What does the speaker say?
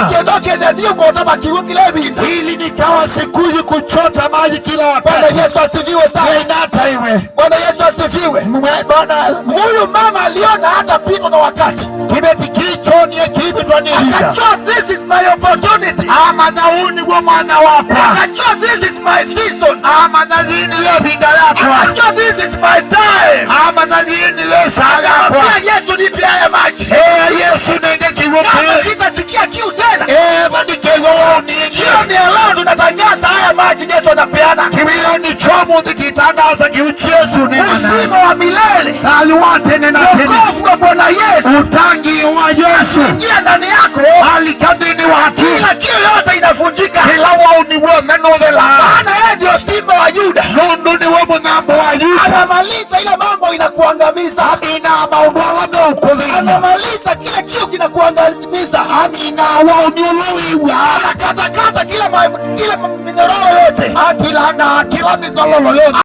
Kiondoke ndio kuotaba kiu kile binda. Ili nikawa sikuji kuchota maji kila wakati. Bwana Yesu asifiwe sana. Nata iwe. Bwana Yesu asifiwe. Bwana huyu mama aliona hata pito na wakati. Kibeti kicho ni kibi ndonirija. Akajua this is my opportunity. Ama nauni wa mwana wako. Akajua this is my season. Ama nazini ya binda yako. Akajua this is my time. Ama nazini ya saa yako. Pia Yesu nipe haya maji. Yesu nenge kirupi. Kama sitasikia kiu tena. Badi kego ni. Sio ni leo tunatangaza haya maji Yesu anapeana. Kibio ni chomo dikitangaza kiuchi Yesu ni. Uzima wa milele. Aliwate nena tena. Wokovu wa Bwana Yesu. Utangi wa Yesu. Ingia ndani yako. Alikadini wa haki. Kila kiu yote inafunjika. Kila wao ni wa menodela. Maana yeye ndio simba wa Yuda. Nondo ni wa mnambo wa Yuda. Anamaliza ile mambo inakuangamiza. Amina maubala na ukozi. Anamaliza kile kiu kinakuangamiza. Amina wao ni uluiwa. Anakatakata kila minyororo yote. Kila minyororo yote.